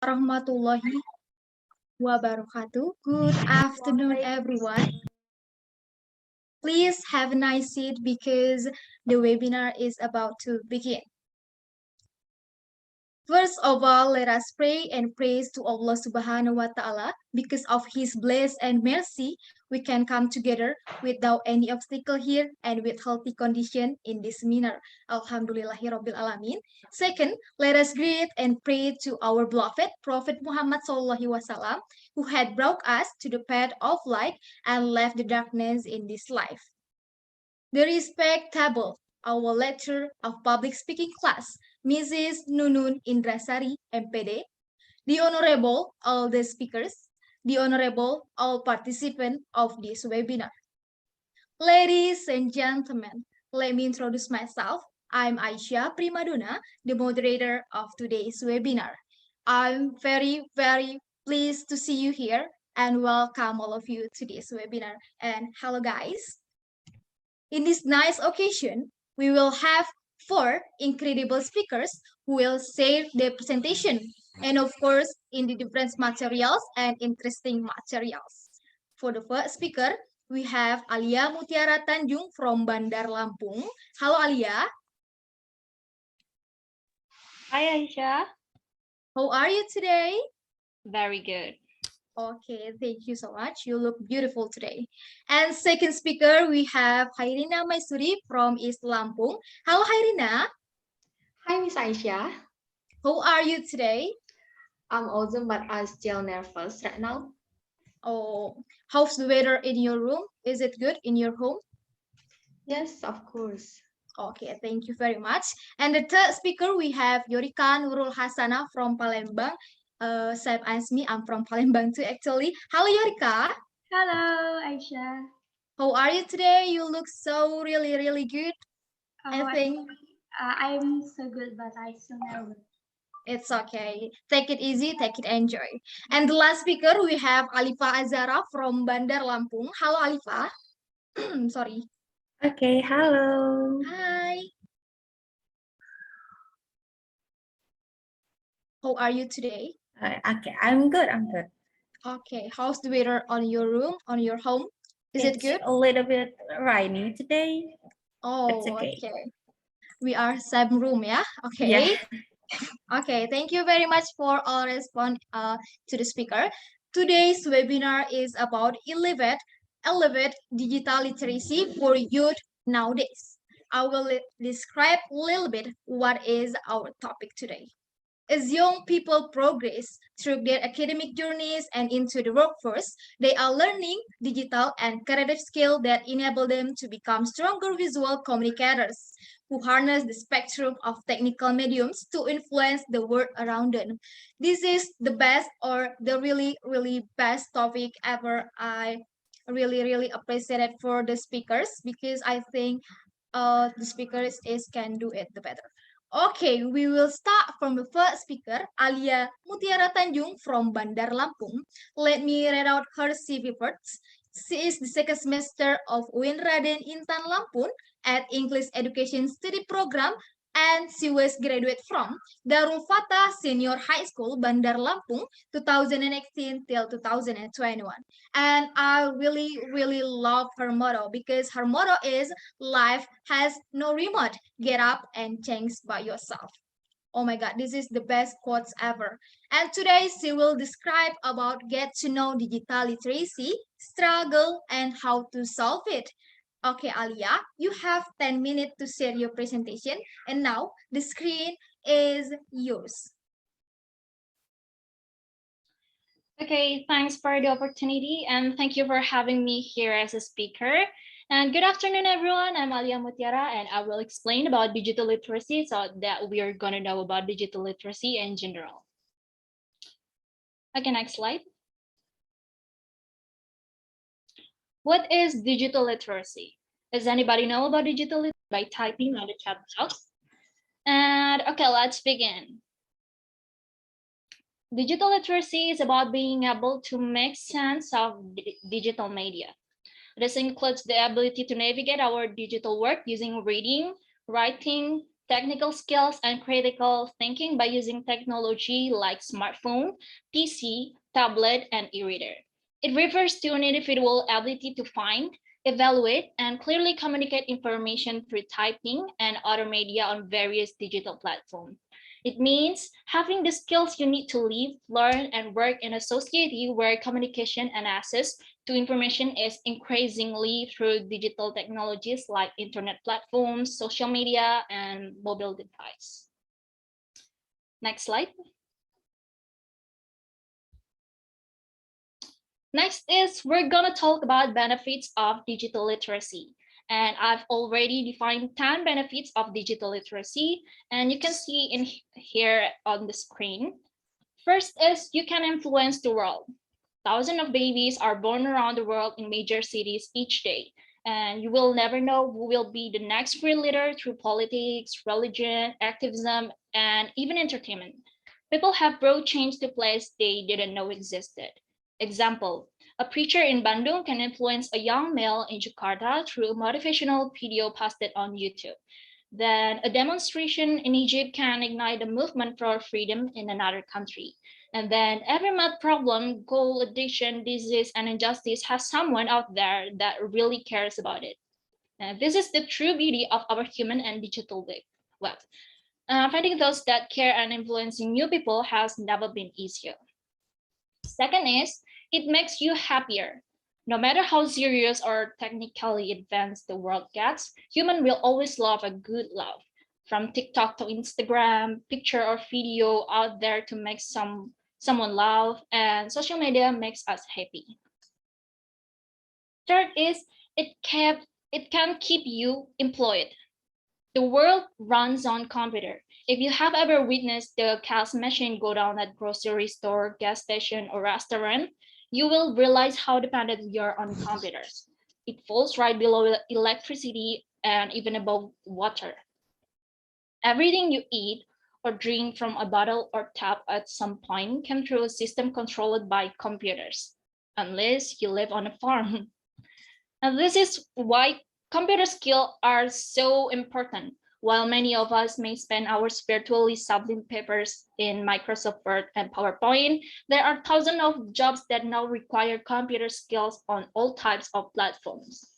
warahmatullahi wabarakatuh. Good afternoon, everyone. Please have a nice seat because the webinar is about to begin. First of all, let us pray and praise to Allah Subhanahu wa Ta'ala. Because of His bless and mercy, we can come together without any obstacle here and with healthy condition in this seminar. Alhamdulillahirabbil alamin. Second, let us greet and pray to our beloved Prophet Muhammad Sallallahu Alaihi Wasallam, who had brought us to the path of light and left the darkness in this life. The respectable, our lecturer of public speaking class, Mrs. Nunun Indrasari, MPD, the honorable all the speakers, the honorable all participants of this webinar. Ladies and gentlemen, let me introduce myself. I'm Aisyah Primadona, the moderator of today's webinar. I'm very pleased to see you here and welcome all of you to this webinar. And hello guys. In this nice occasion, we will have 4 incredible speakers who will share their presentation and of course in the different materials and interesting materials. For the first speaker, we have Alia Mutiara Tanjung from Bandar Lampung. Hello Alia. Hi Aisyah. How are you today? Very good. Okay, thank you so much. You look beautiful today. And second speaker, we have Hairina Maisuri from East Lampung. Hello, Hairina. Hi, Miss Aisyah. How are you today? I'm awesome, but I'm still nervous right now. Oh, how's the weather in your room? Is it good in your home? Yes, of course. Okay, thank you very much. And the third speaker, we have Yorika Nurul Hasana from Palembang. Same as me, I'm from Palembang too, actually. Hello, Yorika. Hello, Aisyah. How are you today? You look so really good. I think I'm so good, but I still nervous. It's okay. Take it easy, take it enjoy. And the last speaker, we have Alifa Azara from Bandar Lampung. Hello, Alifa. Sorry. Okay, hello. Hi. How are you today? Okay, I'm good. Okay, how's the weather on your room, on your home? Is it good? A little bit rainy today. Oh, it's okay. We are same room, yeah? Okay. Yeah. Okay, thank you very much for all respond to the speaker. Today's webinar is about elevate digital literacy for youth nowadays. I will describe a little bit what is our topic today. As young people progress through their academic journeys and into the workforce, they are learning digital and creative skills that enable them to become stronger visual communicators who harness the spectrum of technical mediums to influence the world around them. This is the best or the really best topic ever. I really appreciate it for the speakers because I think the speakers can do it the better. Okay, we will start from the first speaker, Alia Mutiara Tanjung from Bandar Lampung. Let me read out her CV first. She is the second semester of UIN Raden Intan Lampung at English Education Study Program, and she was graduate from Darul Fatah Senior High School, Bandar Lampung, 2018 till 2021. And I really love her motto because her motto is life has no remote. Get up and change by yourself. Oh my God, this is the best quotes ever. And today she will describe about get to know digital literacy, struggle, and how to solve it. Okay, Alia, you have 10 minutes to share your presentation. And now the screen is yours. Okay, thanks for the opportunity and thank you for having me here as a speaker. And good afternoon, everyone. I'm Alia Mutiara and I will explain about digital literacy so that we are going to know about digital literacy in general. Okay, next slide. What is digital literacy? Does anybody know about digital literacy? By typing on the chat box. And okay, let's begin. Digital literacy is about being able to make sense of digital media. This includes the ability to navigate our digital work using reading, writing, technical skills, and critical thinking by using technology like smartphone, PC, tablet, and e-reader. It refers to an individual's ability to find, evaluate, and clearly communicate information through typing and other media on various digital platforms. It means having the skills you need to live, learn, and work in a society where communication and access to information is increasingly through digital technologies like internet platforms, social media, and mobile device. Next slide. Next is we're gonna talk about benefits of digital literacy. And I've already defined 10 benefits of digital literacy, and you can see in here on the screen. First is you can influence the world. Thousands of babies are born around the world in major cities each day, and you will never know who will be the next free leader through politics, religion, activism, and even entertainment. People have brought change to place they didn't know existed. Example, a preacher in Bandung can influence a young male in Jakarta through a motivational video posted on YouTube. Then a demonstration in Egypt can ignite a movement for freedom in another country. And then every math problem, goal, addiction, disease, and injustice has someone out there that really cares about it. And this is the true beauty of our human and digital web. Finding those that care and influencing new people has never been easier. Second is, it makes you happier. No matter how serious or technically advanced the world gets, human will always love a good laugh. From TikTok to Instagram, picture or video out there to make someone laugh, and social media makes us happy. Third is it can keep you employed. The world runs on computer. If you have ever witnessed the cash machine go down at grocery store, gas station, or restaurant, you will realize how dependent you are on computers. It falls right below electricity and even above water. Everything you eat or drink from a bottle or tap at some point came through a system controlled by computers, unless you live on a farm. And this is why computer skills are so important. While many of us may spend hours virtually solving papers in Microsoft Word and PowerPoint, there are thousands of jobs that now require computer skills on all types of platforms.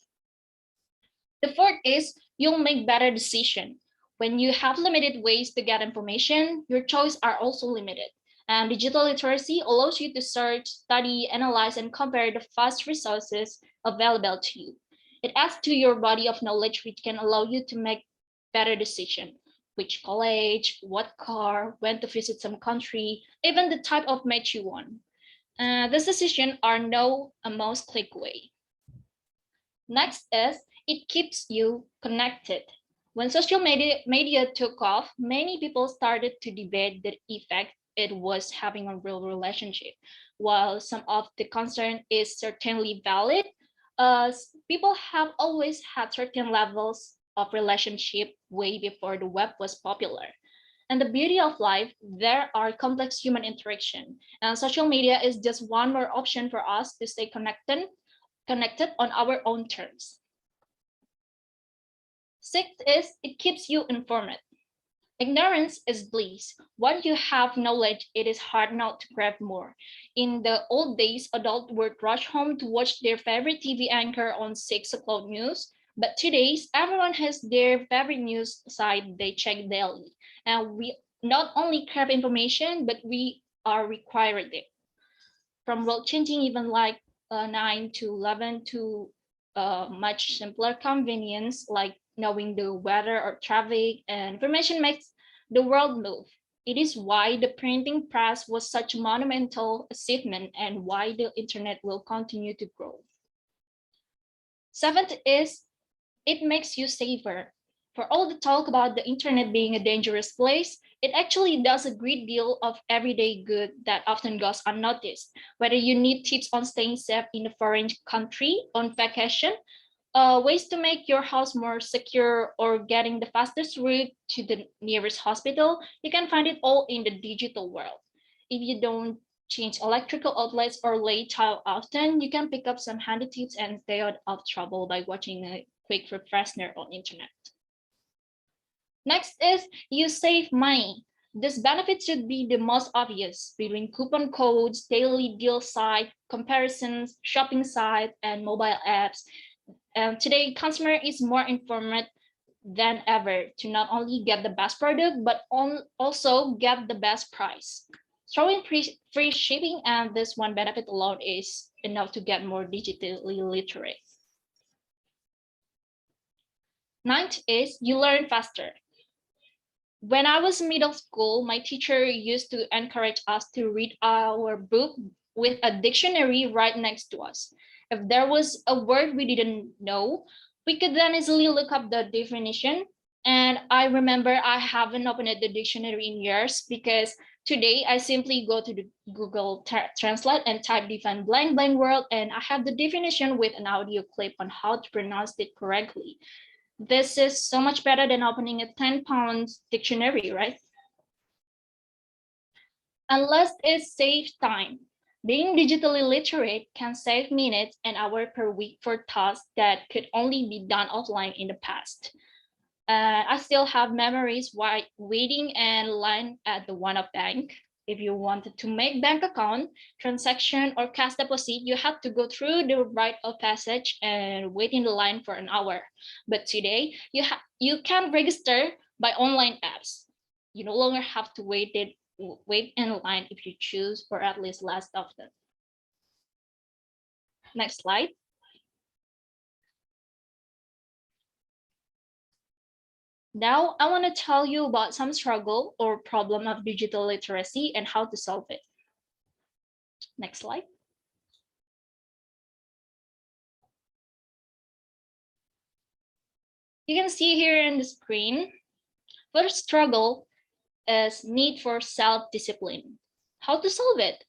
The fourth is you'll make better decisions. When you have limited ways to get information, your choices are also limited. And digital literacy allows you to search, study, analyze, and compare the vast resources available to you. It adds to your body of knowledge, which can allow you to make better decisions. Which college, what car, when to visit some country, even the type of match you want. These decisions are now a mouse click away. Next is it keeps you connected. When social media took off, many people started to debate the effect it was having on real relationship. While some of the concern is certainly valid, people have always had certain levels of relationship way before the web was popular. And the beauty of life, there are complex human interaction, and social media is just one more option for us to stay connected on our own terms. Sixth is it keeps you informed. Ignorance is bliss. Once you have knowledge, it is hard not to grab more. In the old days, adults would rush home to watch their favorite TV anchor on 6 o'clock news. But today, everyone has their favorite news site they check daily. And we not only grab information, but we are required it. From world-changing events like 9 to 11 to much simpler convenience like knowing the weather or traffic, and information makes the world move. It is why the printing press was such a monumental achievement and why the internet will continue to grow. Seventh is it makes you safer. For all the talk about the internet being a dangerous place, it actually does a great deal of everyday good that often goes unnoticed. Whether you need tips on staying safe in a foreign country on vacation, ways to make your house more secure, or getting the fastest route to the nearest hospital, you can find it all in the digital world. If you don't change electrical outlets or lay tile often, you can pick up some handy tips and stay out of trouble by watching a quick refresher on internet. Next is you save money. This benefit should be the most obvious between coupon codes, daily deal site, comparisons, shopping site, and mobile apps. Today, consumer is more informed than ever to not only get the best product, but also get the best price. Throwing free shipping and this one benefit alone is enough to get more digitally literate. Ninth is you learn faster. When I was in middle school, my teacher used to encourage us to read our book with a dictionary right next to us. If there was a word we didn't know, we could then easily look up the definition. And I remember I haven't opened the dictionary in years because today I simply go to the Google Translate and type define blank blank word, and I have the definition with an audio clip on how to pronounce it correctly. This is so much better than opening a 10-pound dictionary, right? Unless it saves time. Being digitally literate can save minutes and hours per week for tasks that could only be done offline in the past. I still have memories while waiting in line at the one-up bank. If you wanted to make bank account, transaction, or cash deposit, you had to go through the rite of passage and wait in the line for an hour. But today, you can register by online apps. You no longer have to wait in line if you choose, or at least less often. Next slide. Now, I want to tell you about some struggle or problem of digital literacy and how to solve it. Next slide. You can see here in the screen, first struggle is need for self-discipline. How to solve it?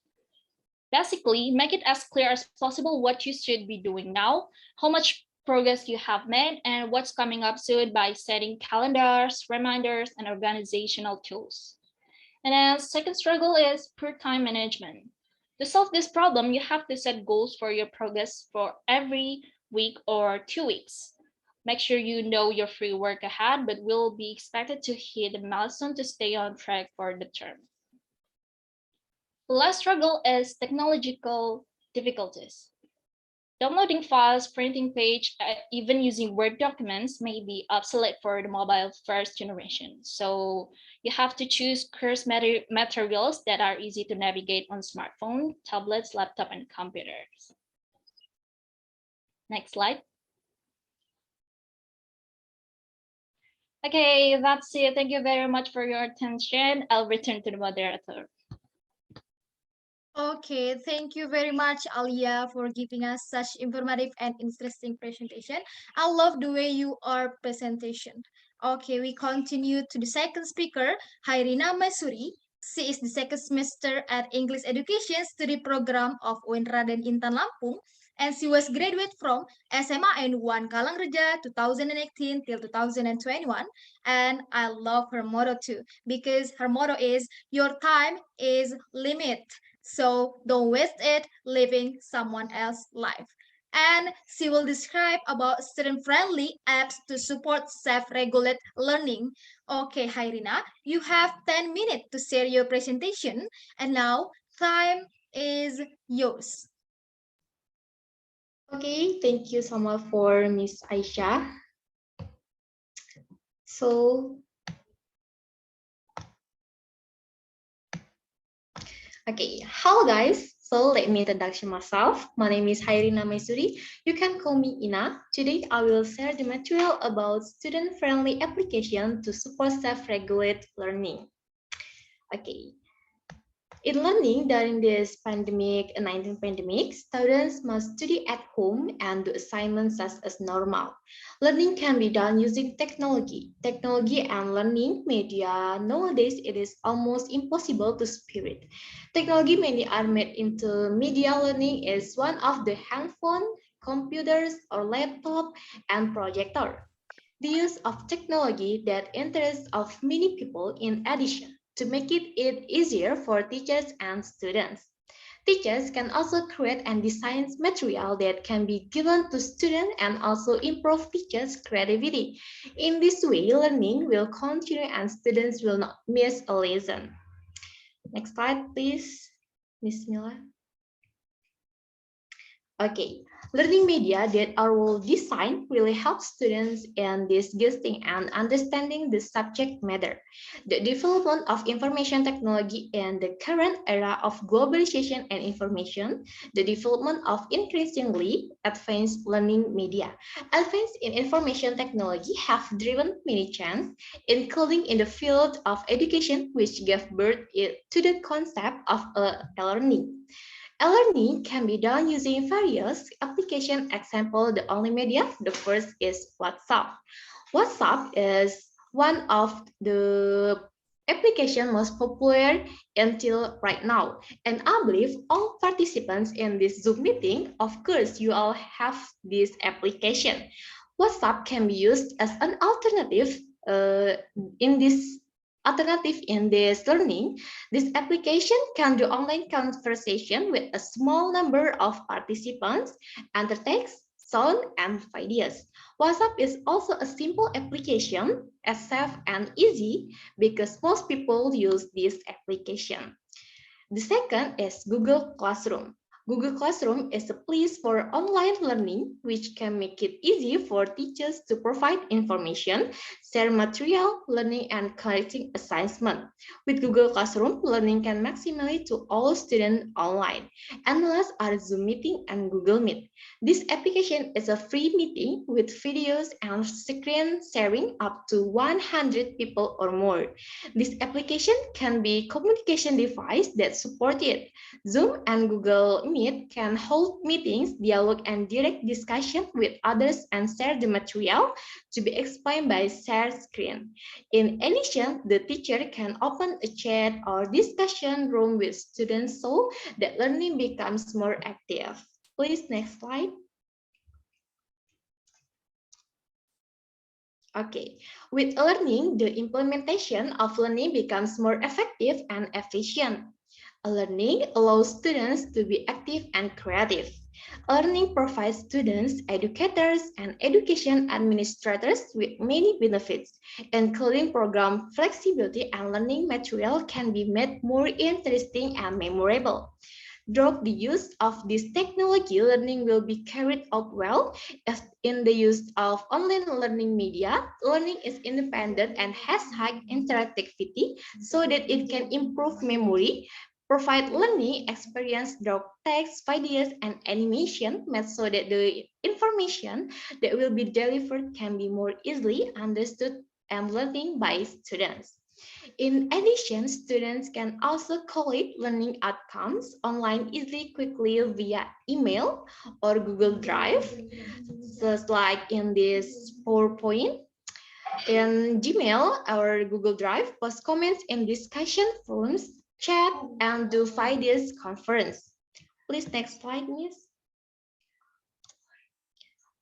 Basically, make it as clear as possible what you should be doing now, how much progress you have made, and what's coming up soon by setting calendars, reminders, and organizational tools. And then second struggle is poor time management. To solve this problem, you have to set goals for your progress for every week or 2 weeks. Make sure you know your free work ahead, but will be expected to hit a milestone to stay on track for the term. The last struggle is technological difficulties. Downloading files, printing page, even using Word documents may be obsolete for the mobile first generation. So you have to choose course materials that are easy to navigate on smartphone, tablets, laptop, and computers. Next slide. Okay, that's it. Thank you very much for your attention. I'll return to the moderator. Okay, thank you very much, Alia, for giving us such informative and interesting presentation. I love the way you are presentation. Okay, we continue to the second speaker, Hairina Masuri. She is the second semester at English Education Study Program of UIN Raden Intan Lampung, and she was graduate from SMAN 1 Kalangreja 2018 till 2021. And I love her motto too, because her motto is, your time is limit. So don't waste it living someone else's life. And she will describe about student-friendly apps to support self-regulate learning. Okay, Hairina, you have 10 minutes to share your presentation. And now time is yours. Okay, thank you so much for Miss Aisha. So, okay, hello guys. So let me introduce myself. My name is Hairina Maisuri. You can call me Ina. Today I will share the material about student-friendly application to support self-regulate learning. Okay. In learning during this COVID-19 pandemic, students must study at home and do assignments as normal. Learning can be done using technology. Technology and learning media, nowadays it is almost impossible to separate. Technology many are made into media learning is one of the handphone, computers or laptop and projector. The use of technology that interests of many people in addition to make it easier for teachers and students. Teachers can also create and design material that can be given to students and also improve teachers' creativity. In this way, learning will continue and students will not miss a lesson. Next slide, please, Miss Mila. Okay, learning media that are well designed really helps students in discussing and understanding the subject matter. The development of information technology in the current era of globalization and information, the development of increasingly advanced learning media. Advances in information technology have driven many changes, including in the field of education, which gave birth to the concept of learning. E-learning can be done using various application. Example, the only media. The first is WhatsApp. WhatsApp is one of the application most popular until right now. And I believe all participants in this Zoom meeting, of course, you all have this application. WhatsApp can be used as an in this alternative in this learning. This application can do online conversation with a small number of participants, enter text, sound, and videos. WhatsApp is also a simple application, as safe and easy because most people use this application. The second is Google Classroom. Google Classroom is a place for online learning, which can make it easy for teachers to provide information, share material, learning, and collecting assignment. With Google Classroom, learning can maximally to all students online, unless are Zoom meeting and Google Meet. This application is a free meeting with videos and screen sharing up to 100 people or more. This application can be communication device that support it. Zoom and Google Meet can hold meetings, dialogue, and direct discussion with others and share the material to be explained by shared screen. In addition, the teacher can open a chat or discussion room with students so that learning becomes more active. Please, next slide. Okay, with learning, the implementation of learning becomes more effective and efficient. Learning allows students to be active and creative. Learning provides students, educators, and education administrators with many benefits, including program flexibility and learning material can be made more interesting and memorable. Drop the use of this technology, learning will be carried out well. As in the use of online learning media, learning is independent and has high interactivity so that it can improve memory, provide learning experience, drop text, videos, and animation made so that the information that will be delivered can be more easily understood and learning by students. In addition, students can also collect learning outcomes online easily, quickly via email or Google Drive, just like in this PowerPoint. In Gmail or Google Drive, post comments in discussion forums, chat, and do videos conference. Please, next slide, Miss.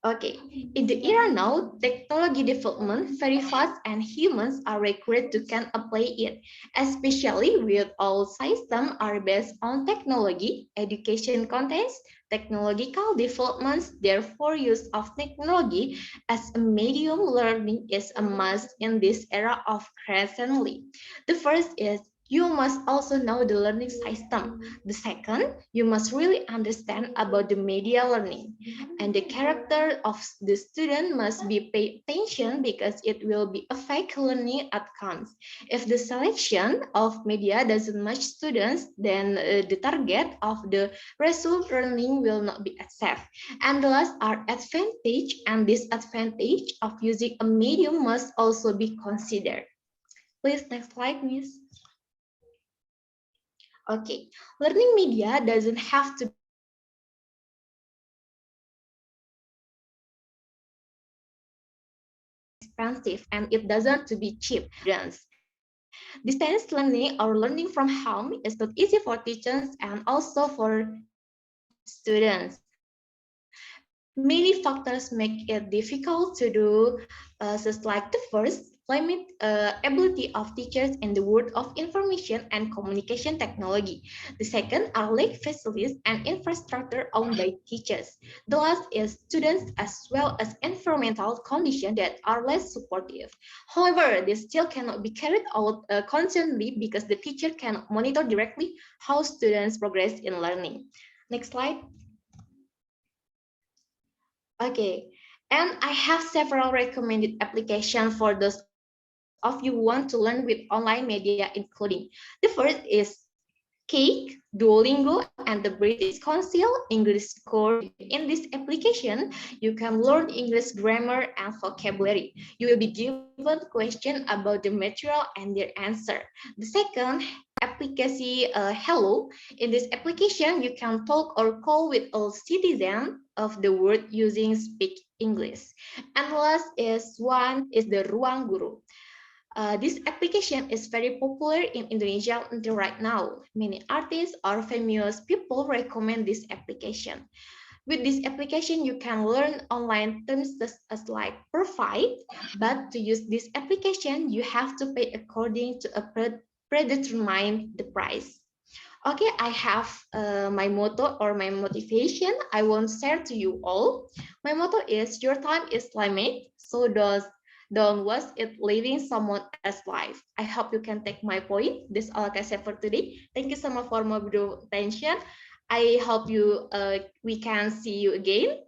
Okay, in the era now, technology development very fast and humans are required to can apply it, especially with all systems are based on technology, education contents, technological developments, therefore use of technology as a medium learning is a must in this era of crescently. The first is you must also know the learning system. The second, you must really understand about the media learning. And the character of the student must be paid attention because it will be affect learning outcomes. If the selection of media doesn't match students, then the target of the result learning will not be achieved. And the last are advantage and disadvantage of using a medium must also be considered. Please, next slide, Miss. Okay, learning media doesn't have to be expensive and it doesn't have to be cheap. Distance learning or learning from home is not easy for teachers and also for students. Many factors make it difficult to do students. Many factors make it difficult to do just like the first, limit ability of teachers in the world of information and communication technology. The second are lack facilities and infrastructure owned by teachers. The last is students as well as environmental conditions that are less supportive. However, this still cannot be carried out constantly because the teacher cannot monitor directly how students progress in learning. Next slide. Okay, and I have several recommended applications for those of you who want to learn with online media, including the first is Cake, Duolingo, and the British Council English Core Studio. In this application, you can learn English grammar and vocabulary. You will be given questions about the material and their answer. The second application, Hello. In this application, you can talk or call with all citizens of the world using Speak English. And last is one is the Ruang Guru. This application is very popular in Indonesia until right now. Many artists or famous people recommend this application. With this application, you can learn online terms as like provide, but to use this application, you have to pay according to a predetermined the price. Okay, I have my motto or my motivation I want to share to you all. My motto is your time is limited, so don't waste it living someone else's life. I hope you can take my point. This is all I can say for today. Thank you so much for my video attention. I hope we can see you again.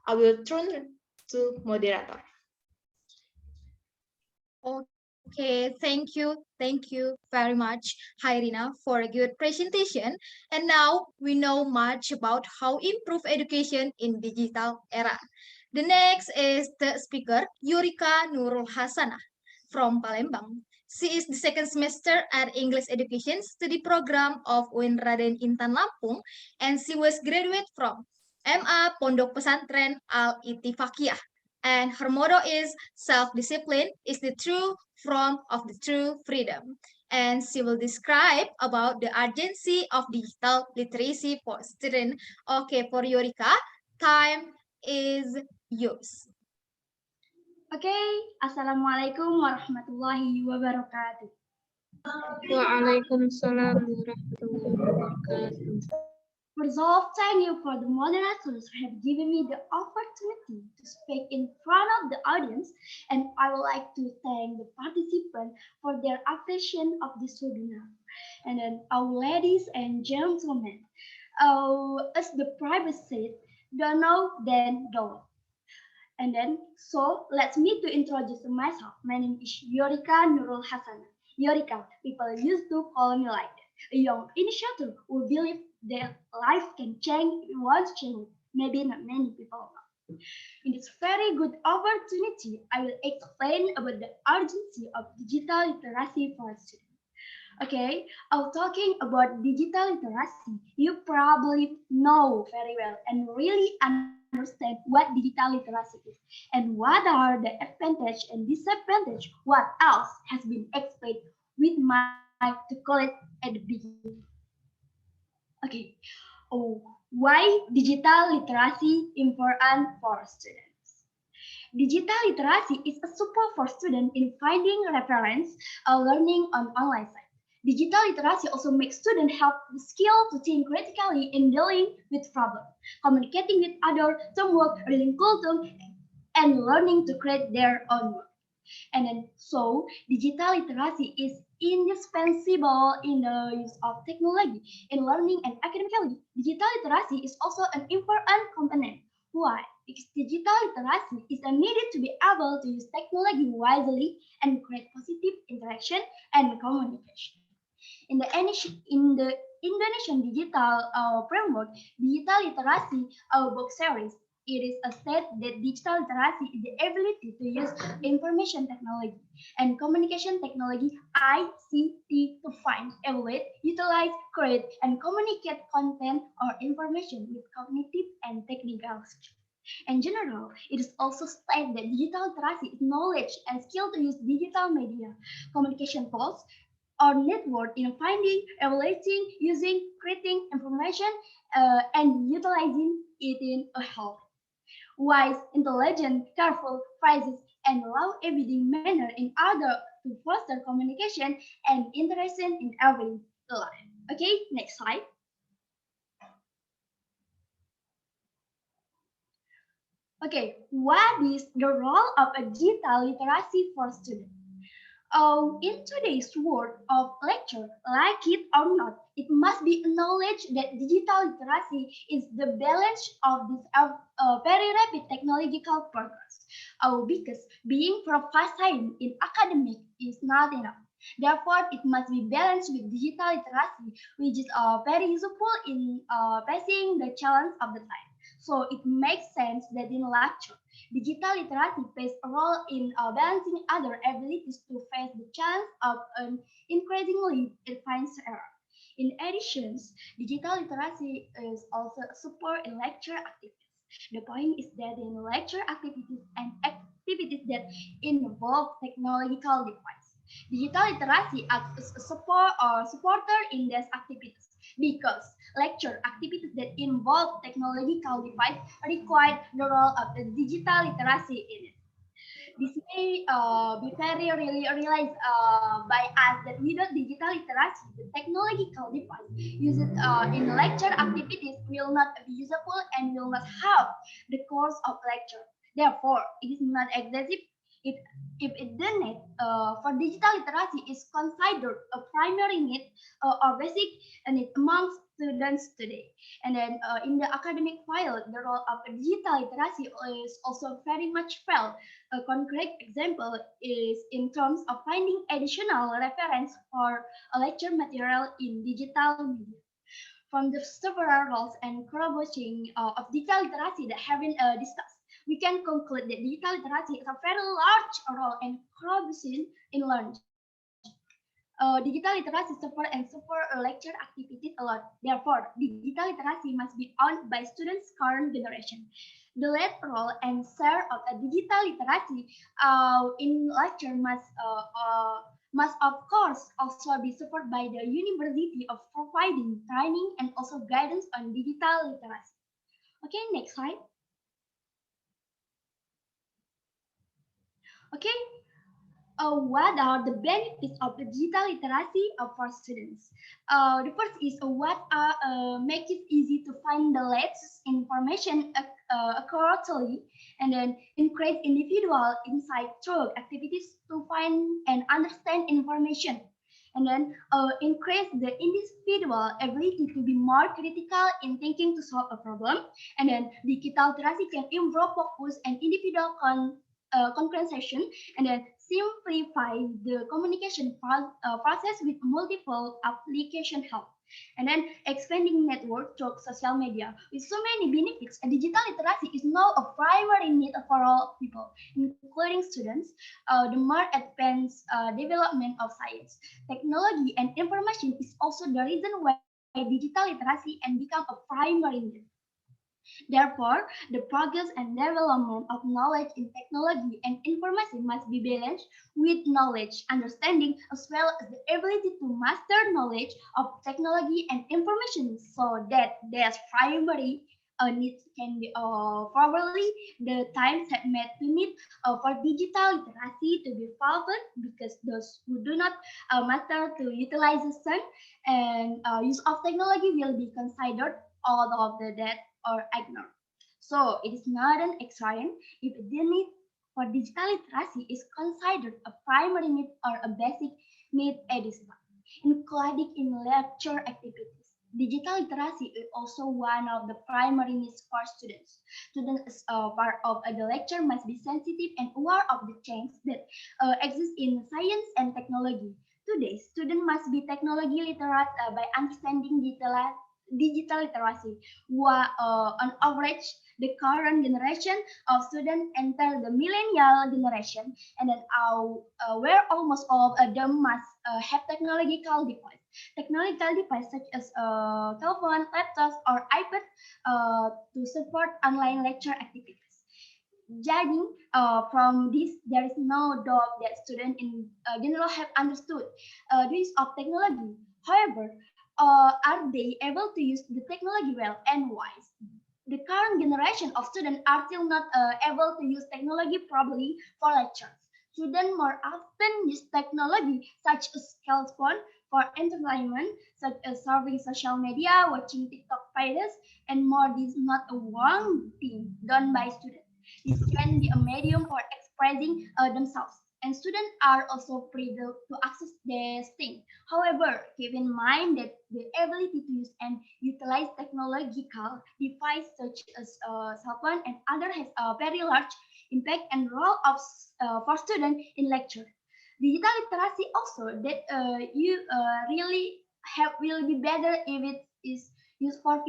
I will turn to moderator. Okay, thank you very much, Hairina, for a good presentation. And now we know much about how improve education in digital era. The next is the speaker, Yurika Nurul Hasanah from Palembang. She is the second semester at English Education Study Program of UIN Raden Intan Lampung, and she was graduate from MA Pondok Pesantren Al Ittifaqiyah, and her motto is self-discipline is the true form of the true freedom. And she will describe about the urgency of digital literacy for students. Okay, for Yorika, time is yours. Okay, Assalamualaikum warahmatullahi wabarakatuh. Waalaikumsalam warahmatullahi wabarakatuh. First off, thank you for the moderators who have given me the opportunity to speak in front of the audience, and I would like to thank the participants for their appreciation of this webinar. And then our ladies and gentlemen, as the private said, don't know, then don't. And then, so let's me to introduce myself. My name is Yorika Nurul Hasan. Yorika, people used to call me like that. A young initiator who believe their life can change once changed. Maybe not many people know. In this very good opportunity, I will explain about the urgency of digital literacy for students. Okay, I'm talking about digital literacy. You probably know very well and really understand what digital literacy is and what are the advantage and disadvantage. What else has been explained with my to call it at the beginning. Okay, oh, why digital literacy important for students? Digital literacy is a support for students in finding reference or learning on online sites. Digital literacy also makes students have the skill to think critically in dealing with problems, communicating with others, teamwork, reading culture, and learning to create their own work. And then, so digital literacy is indispensable in the use of technology in learning and academically. Digital literacy is also an important component. Why? Because digital literacy is needed to be able to use technology wisely and create positive interaction and communication. In the Indonesian digital framework, digital literacy book series, it is a said that digital literacy is the ability to use information technology and communication technology (ICT) to find, evaluate, utilize, create, and communicate content or information with cognitive and technical skills. In general, it is also stated that digital literacy is knowledge and skill to use digital media, communication tools, or network in finding, evaluating, using, creating information, and utilizing it in a health, wise, intelligent, careful, precise, and law-abiding manner in order to foster communication and interaction in everyday life. Okay, next slide. Okay, what is the role of a digital literacy for students? In today's world of lecture, like it or not, it must be acknowledged that digital literacy is the balance of this very rapid technological progress. Because being proficient in academic is not enough. Therefore, it must be balanced with digital literacy, which is very useful in facing the challenge of the time. So it makes sense that in lecture, digital literacy plays a role in balancing other abilities to face the challenge of an increasingly advanced era. In addition, digital literacy is also a support in lecture activities. The point is that in lecture activities and activities that involve technological devices, digital literacy acts as a support or supporter in these activities because lecture activities that involve technological device require the role of the digital literacy in it. This may be very really realized by us that without digital literacy, the technological device used in lecture activities will not be useful and will not help the course of lecture. Therefore, it is not excessive if, if the need for digital literacy is considered a primary need or basic need among students today. And then in the academic field, the role of digital literacy is also very much felt. A concrete example is in terms of finding additional reference for a lecture material in digital media. From the several roles and corroboration of digital literacy that have been discussed, we can conclude that digital literacy is a very large role and corroboration in learning. Digital literacy support lecture activities a lot. Therefore, digital literacy must be owned by students' current generation. The lead role and share of a digital literacy in lecture must of course also be supported by the university of providing training and also guidance on digital literacy. Okay, next slide. Okay, what are the benefits of the digital literacy for students? The first is make it easy to find the latest information accurately, and then increase individual insight through activities to find and understand information, and then increase the individual ability to be more critical in thinking to solve a problem, and then digital literacy can improve focus and individual concentration, and then simplify the communication process with multiple application help, and then expanding network through social media with so many benefits. Digital literacy is now a primary need for all people, including students. The more advanced development of science, technology, and information is also the reason why digital literacy and become a primary need. Therefore, the progress and development of knowledge in technology and information must be balanced with knowledge, understanding, as well as the ability to master knowledge of technology and information so that their primary needs can be probably the time segment we need for digital literacy to be fulfilled, because those who do not master to utilization and use of technology will be considered all of the dead or ignored. So it is not an extreme if the need for digital literacy is considered a primary need or a basic need at this time, including in lecture activities. Digital literacy is also one of the primary needs for students. Students as a part of the lecture must be sensitive and aware of the change that exist in science and technology. Today, students must be technology literate by understanding digital literacy. On average, the current generation of students enter the millennial generation, and then where almost all of them must have technological device. Technological devices such as telephone, laptops, or iPad to support online lecture activities. Judging from this, there is no doubt that students in general have understood the use of technology. However, are they able to use the technology well and wise? The current generation of students are still not able to use technology properly for lectures. Students more often use technology such as cell phone for entertainment, such as surfing social media, watching TikTok videos, and more. This is not a wrong thing done by students. This can be a medium for expressing themselves, and students are also free to access these things. However, keep in mind that the ability to use and utilize technological devices such as cell phone and other has a very large impact and role of for students in lecture. Digital literacy also that you really have will be better if it is used for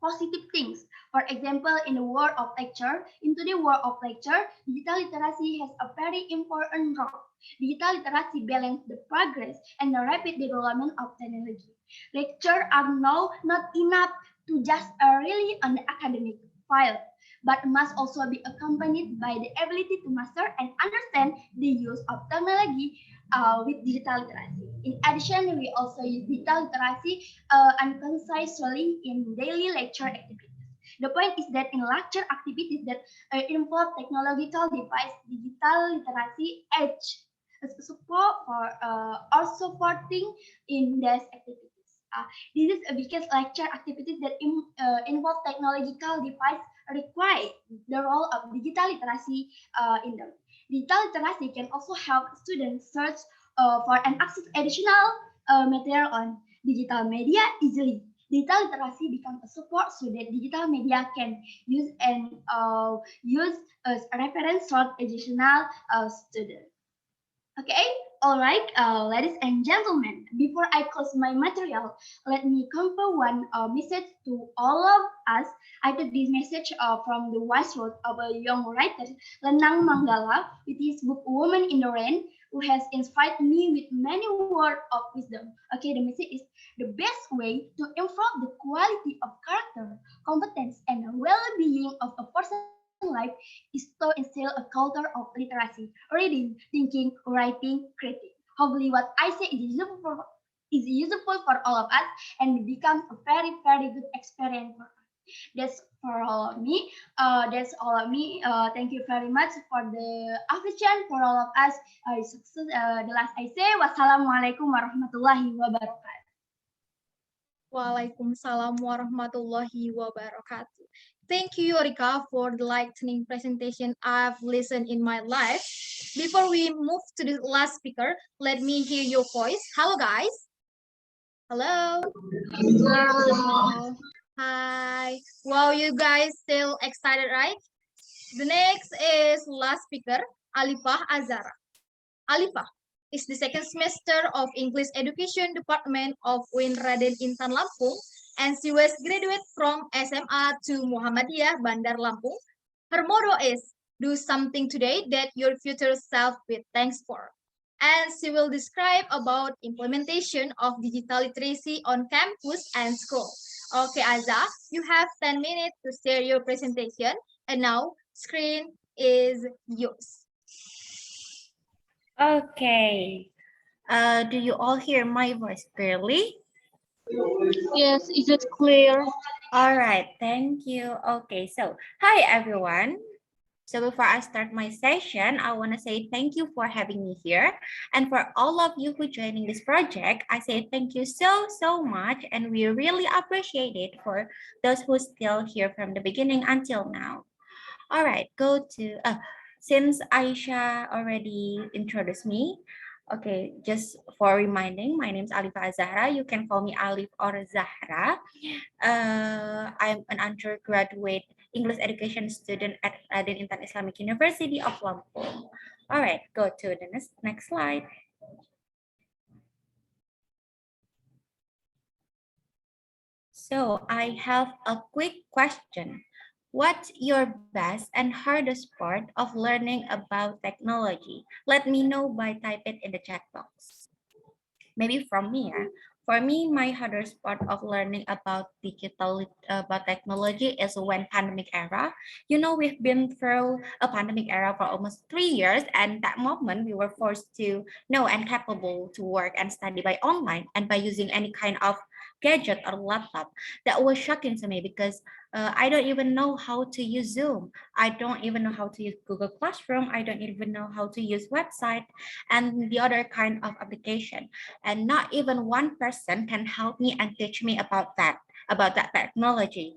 positive things. For example, in the world of lecture, into the world of lecture, digital literacy has a very important role. Digital literacy balances the progress and the rapid development of technology. Lectures are now not enough to just really an academic file, but must also be accompanied by the ability to master and understand the use of technology with digital literacy. In addition, we also use digital literacy unconsciously in daily lecture activities. The point is that in lecture activities that involve technological device, digital literacy edge support for or supporting in these activities. This is because lecture activities that involve technological device require the role of digital literacy in them. Digital literacy can also help students search for and access additional material on digital media easily. Digital literacy becomes a support so that digital media can use as a reference for additional students. Okay, all right, ladies and gentlemen, before I close my material, let me convey one message to all of us. I took this message from the wise words of a young writer, Lenang Manggala, with his book Woman in the Rain, who has inspired me with many words of wisdom. Okay, the message is the best way to improve the quality of character, competence, and well-being of a person's life is to instill a culture of literacy, reading, thinking, writing, creating. Hopefully, what I say is useful for all of us and becomes a very, very good experience for us. That's for all of me. That's all of me. Thank you very much for the affection for all of us. The last I say, wassalamualaikum warahmatullahi wabarakatuh. Waalaikumsalam warahmatullahi wabarakatuh. Thank you, Yorika, for the lightning presentation I've listened in my life. Before we move to the last speaker, let me hear your voice. Hello, guys. Hello. Hello. Hi. Wow, you guys still excited, right? The next is last speaker, Alifah Azara. Alifah is the second semester of English Education Department of UIN Raden Intan Lampung, and she was graduate from SMA to Muhammadiyah Bandar Lampung. Her motto is, do something today that your future self will thanks for. And she will describe about implementation of digital literacy on campus and school. Okay, Aza, you have 10 minutes to share your presentation, and now screen is yours. Okay. Do you all hear my voice clearly? Yes, is it clear? All right, thank you. Okay, so hi everyone. So before I start my session, I want to say thank you for having me here. And for all of you who joining this project, I say thank you so much. And we really appreciate it for those who still here from the beginning until now. All right, since Aisha already introduced me, okay, just for reminding, my name is Alifa Zahra. You can call me Alif or Zahra. I'm an undergraduate English education student at Raden Intan Islamic University of Lampung. All right, go to the next slide. So I have a quick question. What's your best and hardest part of learning about technology? Let me know by type it in the chat box. Maybe from me, For me, my hardest part of learning about about technology is when pandemic era. You know, we've been through a pandemic era for almost 3 years, and that moment we were forced to know and capable to work and study by online and by using any kind of gadget or laptop. That was shocking to me because I don't even know how to use Zoom. I don't even know how to use Google Classroom. I don't even know how to use website and the other kind of application. And not even one person can help me and teach me about that technology.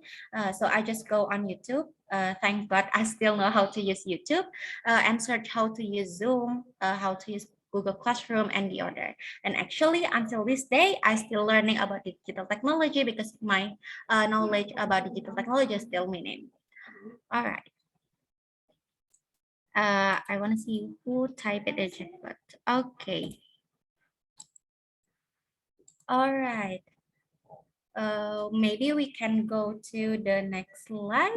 So I just go on YouTube. Thank God I still know how to use YouTube and search how to use Zoom, how to use Google Classroom and the other. And actually, until this day, I still learning about digital technology because my knowledge about digital technology is still minimum. All right. I want to see who typed it in chat. Okay. All right. Maybe we can go to the next slide.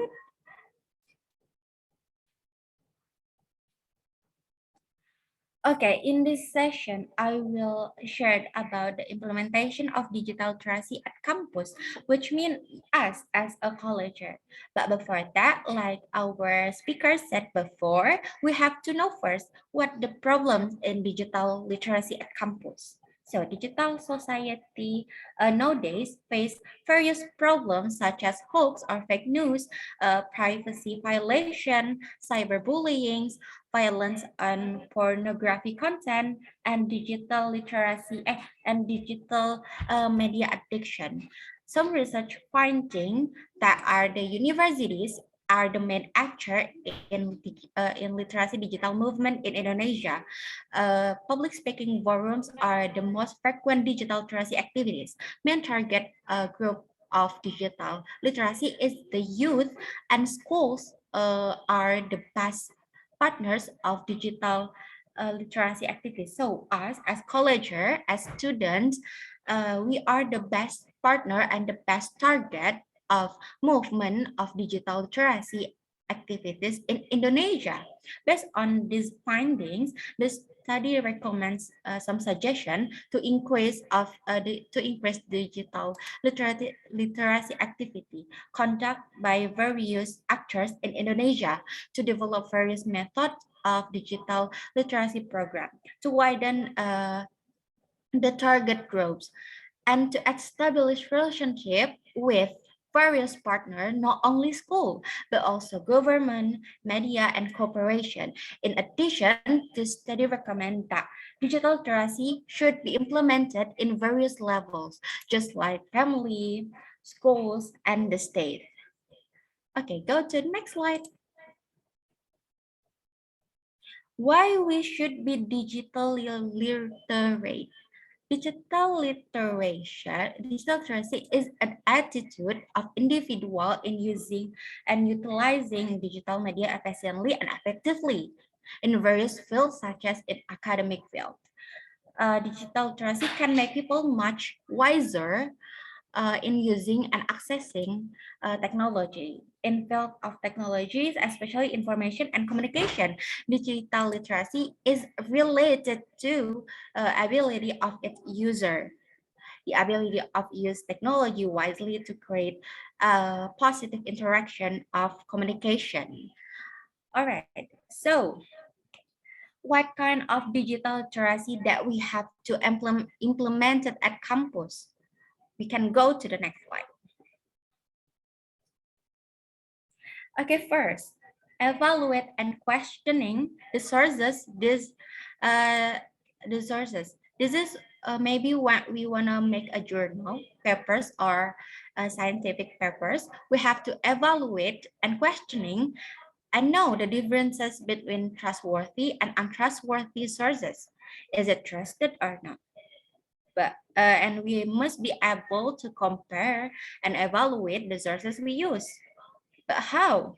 Okay, in this session, I will share about the implementation of digital literacy at campus, which means us as a colleger. But before that, like our speaker said before, we have to know first what the problems in digital literacy at campus. So digital society nowadays face various problems such as hoax or fake news, privacy violation, cyberbullying, violence and pornography content, and digital literacy and digital media addiction. Some research finding that are the universities are the main actor in literacy digital movement in Indonesia. Public speaking forums are the most frequent digital literacy activities. Main target group of digital literacy is the youth, and schools are the best partners of digital literacy activities. So us as colleger, as students, we are the best partner and the best target of movement of digital literacy activities in Indonesia. Based on these findings, the study recommends some suggestion to increase digital literacy activity conducted by various actors in Indonesia to develop various methods of digital literacy program to widen the target groups and to establish relationship with various partners, not only school, but also government, media, and corporation. In addition, the study recommend that digital literacy should be implemented in various levels, just like family, schools, and the state. Okay, go to the next slide. Why we should be digitally literate? Digital literacy is an attitude of individual in using and utilizing digital media efficiently and effectively in various fields such as in academic field. Digital literacy can make people much wiser in using and accessing technology. In field of technologies, especially information and communication, digital literacy is related to ability of its user, the ability of use technology wisely to create a positive interaction of communication. All right, so what kind of digital literacy that we have to implement it at campus? We can go to the next slide. Okay, first, evaluate and questioning the sources. The sources. This is maybe when we wanna make a journal papers or scientific papers. We have to evaluate and questioning and know the differences between trustworthy and untrustworthy sources. Is it trusted or not? But and we must be able to compare and evaluate the sources we use. But how?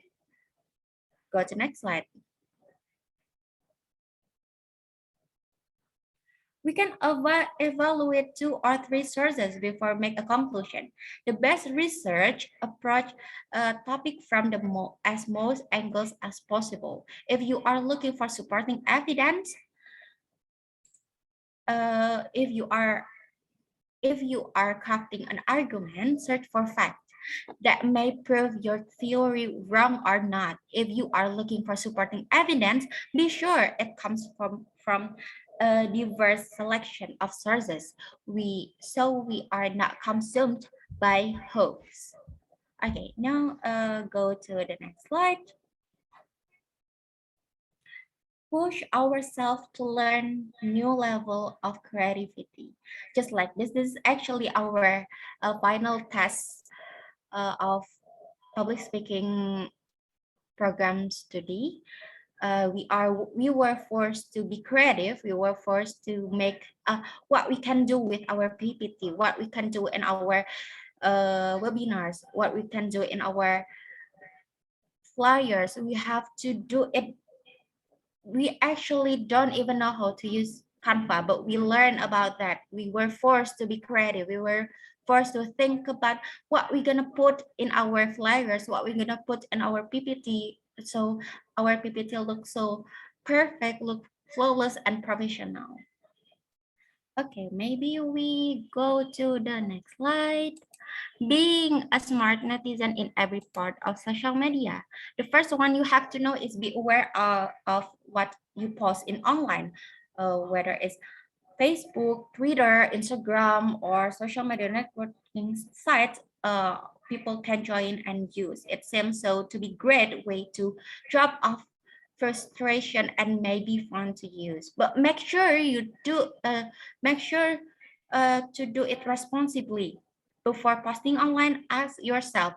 Go to next slide. We can evaluate 2 or 3 sources before make a conclusion. The best research approach a topic from the as most angles as possible. If you are looking for supporting evidence, if you are crafting an argument, search for facts that may prove your theory wrong or not. If you are looking for supporting evidence, be sure it comes from a diverse selection of sources. So we are not consumed by hoax. Okay, now go to the next slide. Push ourselves to learn new level of creativity. Just like this is actually our final test of public speaking program study. We were forced to be creative. We were forced to make what we can do with our PPT, what we can do in our webinars, what we can do in our flyers. We have to do it. We actually don't even know how to use Canva, but we learn about that. We were forced to be creative. We were forced to think about what we're gonna put in our flyers, what we're gonna put in our PPT, so our PPT looks so perfect, look flawless and professional. Okay, maybe we go to the next slide. Being a smart netizen in every part of social media. The first one you have to know is be aware of what you post in online, whether it's Facebook, Twitter, Instagram, or social media networking sites. People can join and use. It seems so to be great way to drop off frustration and may be fun to use. But make sure you do make sure to do it responsibly. Before posting online, ask yourself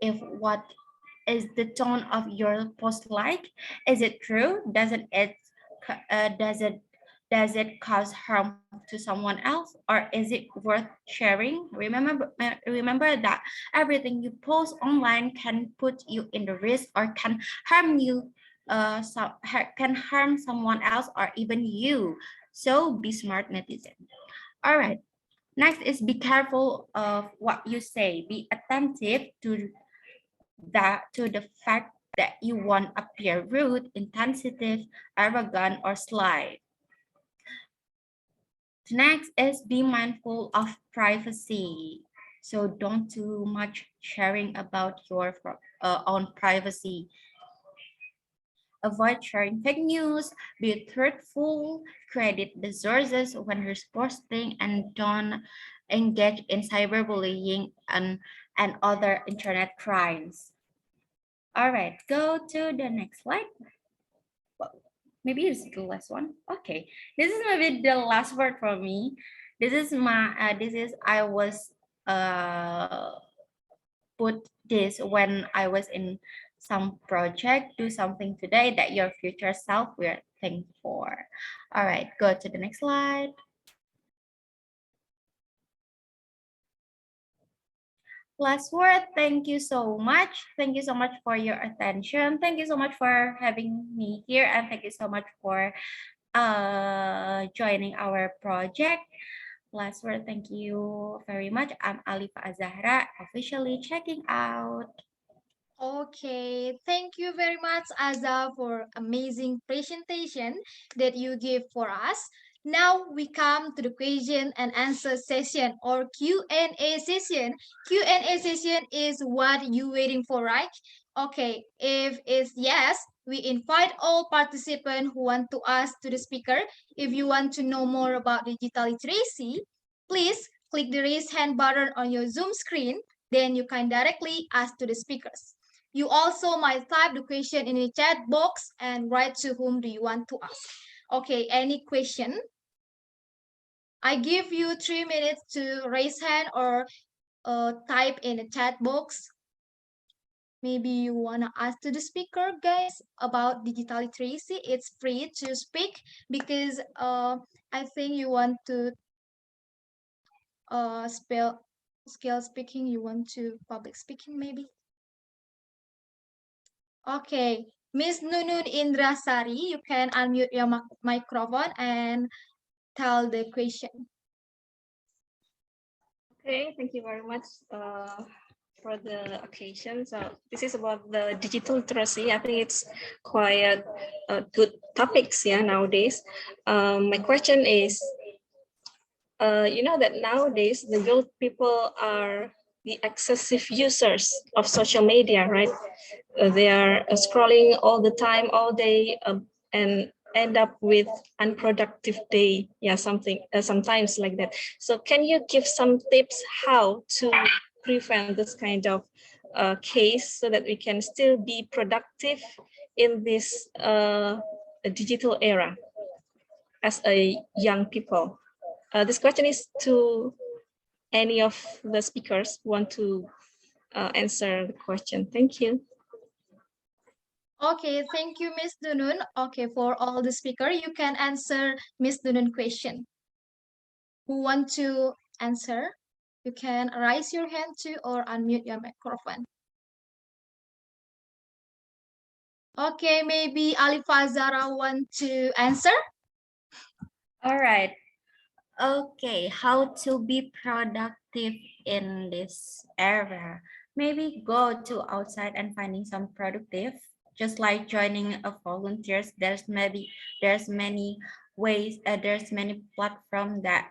if what is the tone of your post like? Is it true? Does it cause harm to someone else, or is it worth sharing? Remember that everything you post online can put you in the risk or can harm you. Can harm someone else or even you. So be smart, netizen. All right. Next is be careful of what you say. Be attentive to the fact that you won't appear rude, insensitive, arrogant, or sly. Next is be mindful of privacy. So don't too much sharing about your own privacy. Avoid sharing fake news, be truthful, credit the sources when you're posting, and don't engage in cyberbullying and other internet crimes. All right, go to the next slide. Maybe it's the last one. Okay, this is maybe the last word for me. I was put this when I was in some project, do something today that your future self will think for. All right, go to the next slide. Last word, thank you so much. Thank you so much for your attention. Thank you so much for having me here, and thank you so much for joining our project. Last word, thank you very much. I'm Alifa Azahra, officially checking out. Okay, thank you very much, Aza, for amazing presentation that you give for us. Now we come to the question and answer session or Q&A session. Q&A session is what you waiting for, right? Okay, if it's yes, we invite all participants who want to ask to the speaker. If you want to know more about digital literacy, please click the raise hand button on your Zoom screen. Then you can directly ask to the speakers. You also might type the question in the chat box and write to whom do you want to ask. Okay, any question? I give you 3 minutes to raise hand or type in the chat box. Maybe you want to ask to the speaker, guys, about digital literacy. It's free to speak because I think you want to skill speaking, you want to public speaking maybe. Okay, Miss Nunun Indrasari, you can unmute your microphone and tell the question. Okay, thank you very much for the occasion. So this is about the digital literacy. I think it's quite a good topics, yeah, nowadays. My question is, you know that nowadays the young people are the excessive users of social media, right? They are scrolling all the time, all day, and end up with unproductive day, yeah, something sometimes like that. So can you give some tips how to prevent this kind of case so that we can still be productive in this digital era as a young people? This question is to any of the speakers want to answer the question. Thank you. Okay, thank you, Miss Dunun. Okay, for all the speaker, you can answer Miss Dunun question. Who want to answer? You can raise your hand too or unmute your microphone. Okay, maybe Alifa Zara want to answer? All right. Okay, how to be productive in this era? Maybe go to outside and finding some productive, just like joining a volunteers. There's many ways, there's many platform that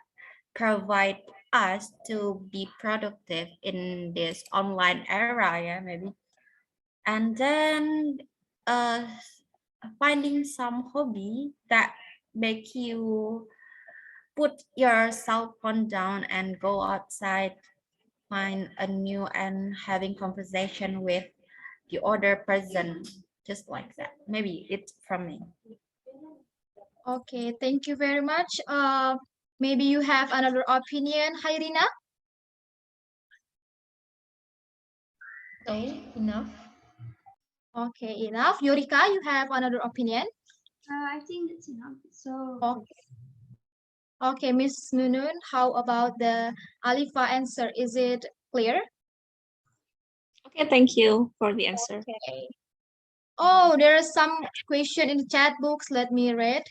provide us to be productive in this online era, yeah, maybe. And then uh finding some hobby that make you put your cell phone down and go outside, find a new and having conversation with the other person, just like that. Maybe it's from me. Okay, thank you very much. Maybe you have another opinion, Hairina? So enough. Okay, enough. Yorika, you have another opinion? I think that's enough. So Okay. Okay, Miss Nunun, how about the Alifa answer? Is it clear? Okay, thank you for the answer. Okay. Oh, there are some question in the chat box. Let me read.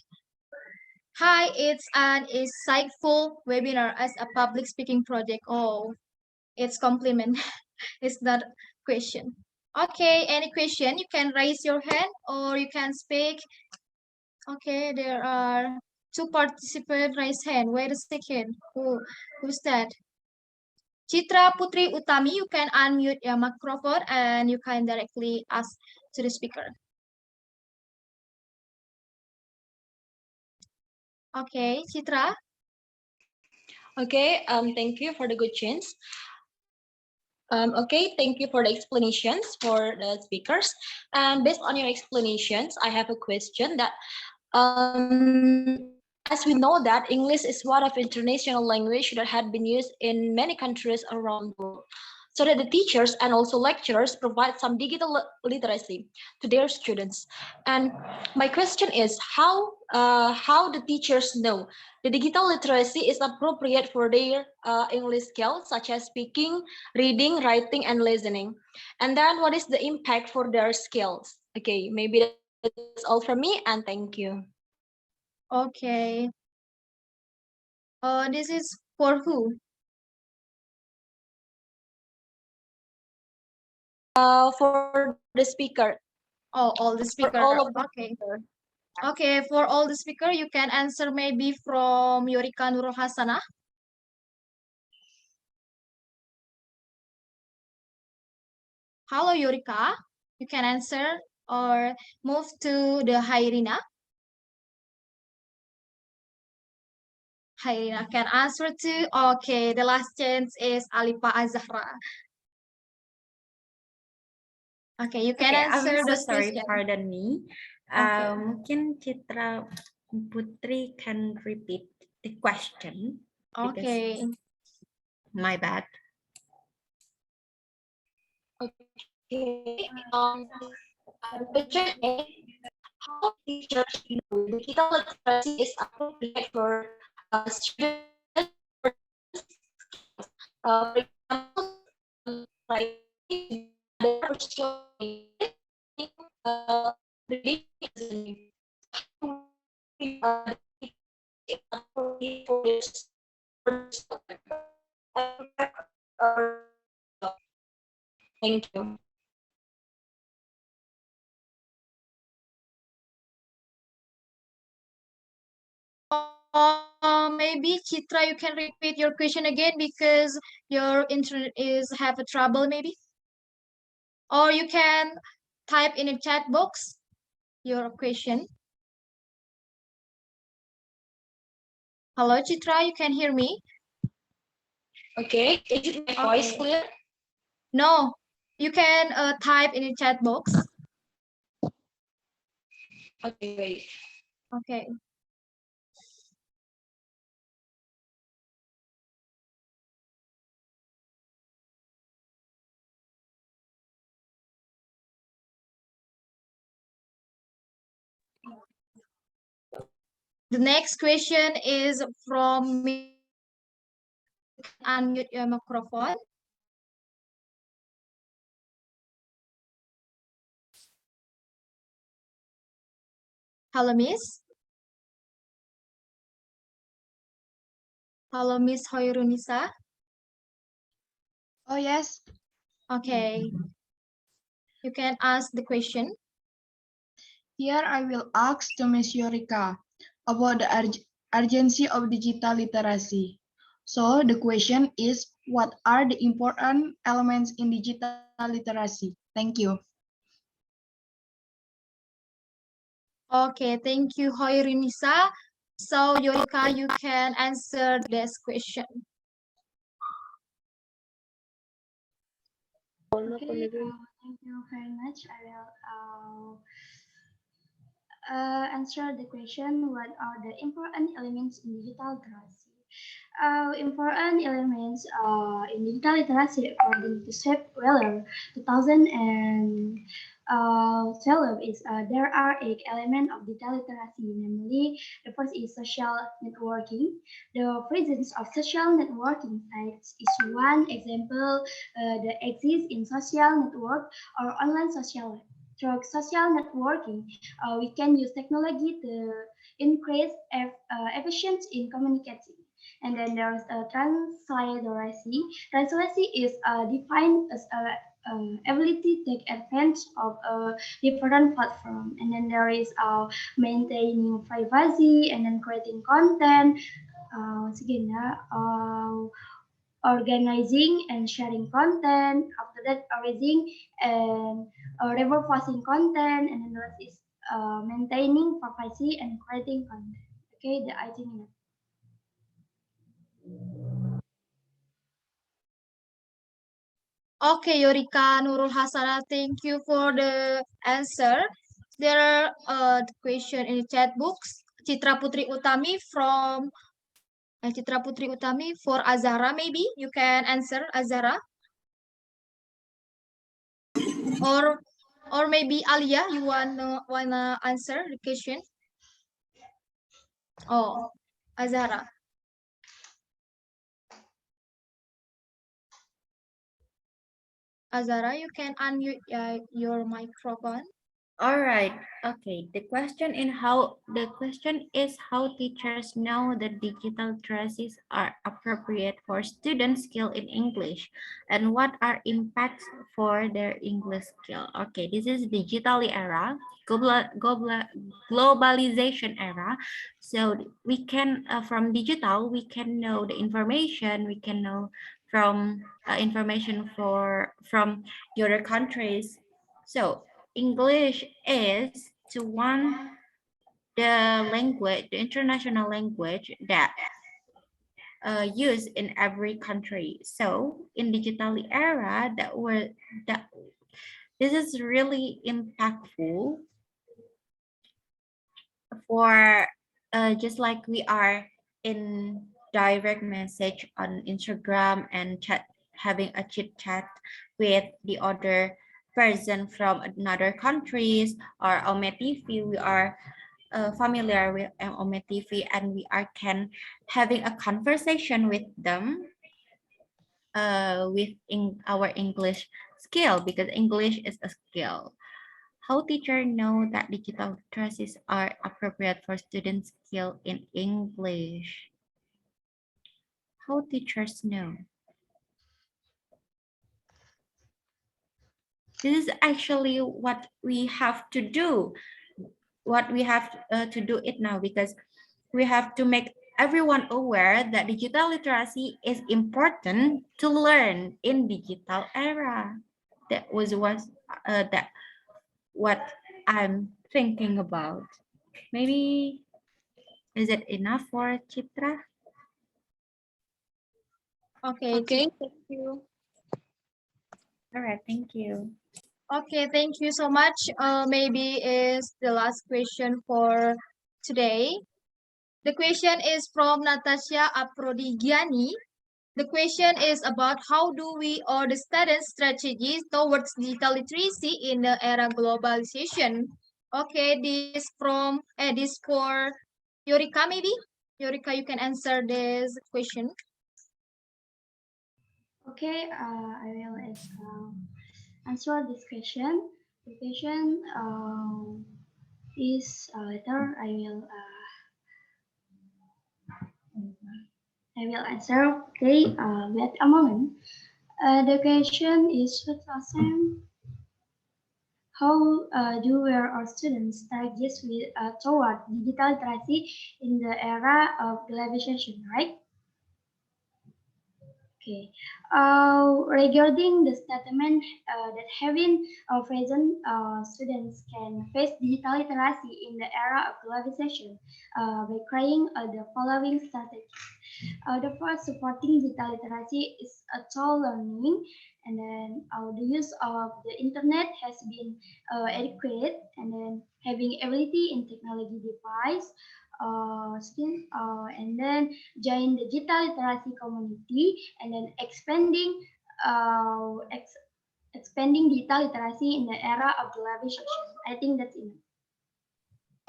Hi, it's an insightful webinar as a public speaking project. Oh, it's compliment. It's not question. Okay, any question? You can raise your hand or you can speak. Okay, there are two participants raise hand. Wait a second. Who's that? Chitra Putri Utami, you can unmute your microphone and you can directly ask to the speaker. Okay, Chitra. Okay, thank you for the good chance. Okay, thank you for the explanations for the speakers. And based on your explanations, I have a question that as we know that English is one of international language that had been used in many countries around the world. So that the teachers and also lecturers provide some digital literacy to their students. And my question is how the teachers know the digital literacy is appropriate for their English skills, such as speaking, reading, writing, and listening. And then what is the impact for their skills? Okay, maybe that's all from me, and thank you. Okay. This is for who? For the speaker, Oh, all the for speaker. all of the Okay. speaker. Okay, for all the speaker, you can answer maybe from Yorika Nurul Hasanah. Hello, Yorika. You can answer or move to the Hairina. Hairina can answer too. Okay, the last chance is Alifa Azahra. Okay, you can Okay, I'm answer so those sorry, questions. pardon me. Okay. Mungkin Citra Putri can repeat the question because Okay. my bad. Okay. The question is how teachers know digital literacy is appropriate for students. For example, writing, other reading, listening. Appropriate for this. Thank you. Maybe Chitra, you can repeat your question again because your internet is have a trouble maybe. Or you can type in a chat box your question. Hello, Chitra, you can hear me? Okay, is it my voice Okay. clear? No, you can type in the chat box. Okay, wait. Okay. The next question is from Miss Alisa. You can unmute your microphone. Hello, Miss. Hello, Miss Hoirunisa. Oh, yes. Okay. You can ask the question. Here I will ask to Ms. Yorika about the urgency of digital literacy. So the question is, what are the important elements in digital literacy? Thank you. Okay, thank you, Hoirunisa. So, Yorika, you can answer this question. Okay, thank you very much. I will answer the question, what are the important elements in digital literacy? Important elements in digital literacy according to Seth Weller 2012 is there are 8 elements of digital literacy, namely the first is social networking. The presence of social networking sites is one example that exists in social network or online social. Through social networking, we can use technology to increase efficiency in communicating. And then there's a transliteration. Translation is defined as a ability to take advantage of a different platform. And then there is maintaining privacy and then creating content. Once again, organizing and sharing content. After that, arranging and repurposing content. And then the rest is maintaining privacy and creating content. Okay, the I think Okay, Yorika Nurul Hasana, thank you for the answer. There are question in the chat books. Citra Putri Utami from Citra Putri Utami for Azara, maybe you can answer Azara, or maybe Alia, you wanna answer the question? Oh, Azara. Azara, you can unmute your microphone. All right. Okay. The question is how teachers know that digital literacies are appropriate for student skill in English and what are impacts for their English skill. Okay, this is digitally era, globalization era. So we can from digital we can know the information, we can know from information from the other countries. So English is to one the language, the international language that used in every country. So in digital era, that this is really impactful for just like we are in direct message on Instagram and chat having a chit chat with the other person from another countries or Ome TV, we are familiar with Ome TV and we are can having a conversation with them with our English skill because English is a skill. How teachers know that digital literacies are appropriate for student skill in English? How teachers know? This is actually what we have to do. What we have to do it now because we have to make everyone aware that digital literacy is important to learn in digital era. That was that what I'm thinking about. Maybe is it enough for Chitra? Okay. Okay, thank you. All right, thank you. Okay, thank you so much. Maybe is the last question for today. The question is from Natasha Aprodigiani. The question is about how do we or the students strategies towards digital literacy in the era globalization. Okay, this for Yorika maybe. Yorika, you can answer this question. Okay, I will answer this question. The question is later. I will answer. Okay, wait a moment. The question is what was how do our students target with toward digital literacy in the era of globalization, right? Okay. Regarding the statement that having present students can face digital literacy in the era of globalization by creating the following strategies. The first, supporting digital literacy is a tool learning, and then the use of the internet has been adequate, and then having ability in technology device, and then join the digital literacy community, and then uh, ex- expanding digital literacy in the era of globalization. I think that's enough.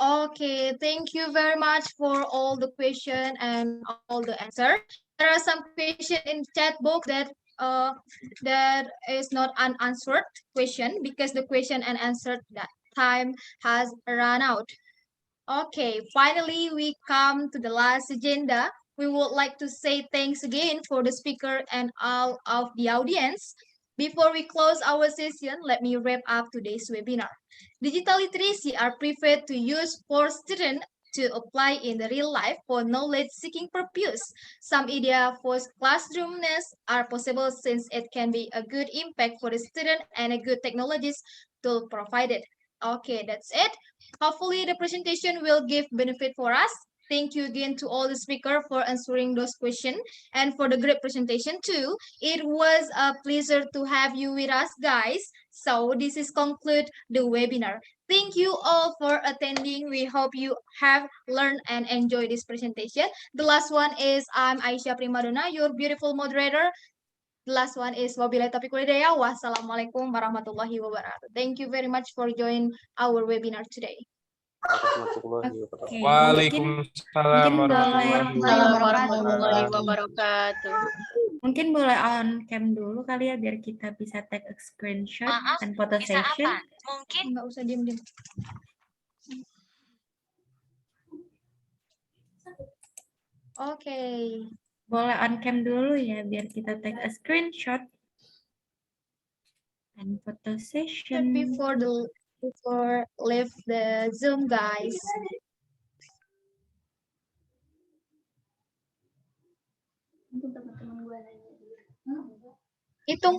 Okay, thank you very much for all the question and all the answer. There are some question in chat box that is not unanswered question because the question and answer that time has run out. Okay, finally we come to the last agenda. We would like to say thanks again for the speaker and all of the audience. Before we close our session, let me wrap up today's webinar. Digital literacy are preferred to use for students to apply in the real life for knowledge-seeking purpose. Some idea for classroomness are possible since it can be a good impact for the student and a good technologies tool provided. Okay, that's it. Hopefully the presentation will give benefit for us. Thank you again to all the speakers for answering those questions and for the great presentation too. It was a pleasure to have you with us, guys. So this is conclude the webinar. Thank you all for attending. We hope you have learned and enjoyed this presentation. The last one is I'm Aisyah Primadona, your beautiful moderator. The last one is wabillahi taufiq walhidayah. Wassalamualaikum warahmatullahi wabarakatuh. Thank you very much for joining our webinar today. Oke, Waalaikumsalam mungkin boleh warahmatullahi wabarakatuh. mungkin boleh on cam dulu kali ya biar kita bisa take a screenshot and photo session. Mungkin nggak usah diem-diem. Oke. Boleh on cam dulu ya biar kita take a screenshot and photo session. Before leave the Zoom, guys. Hitung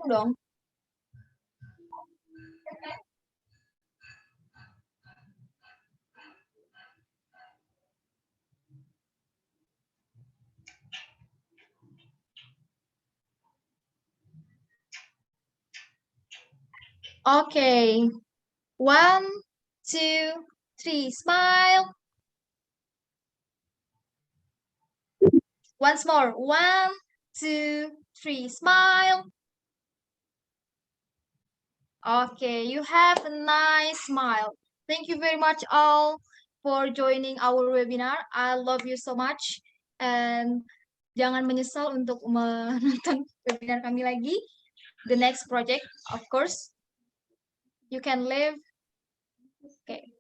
dong. Okay. 1, 2, 3. Smile. Once more. 1, 2, 3. Smile. Okay, you have a nice smile. Thank you very much all for joining our webinar. I love you so much. And jangan menyesal untuk menonton webinar kami lagi. The next project, of course. You can live. Okay.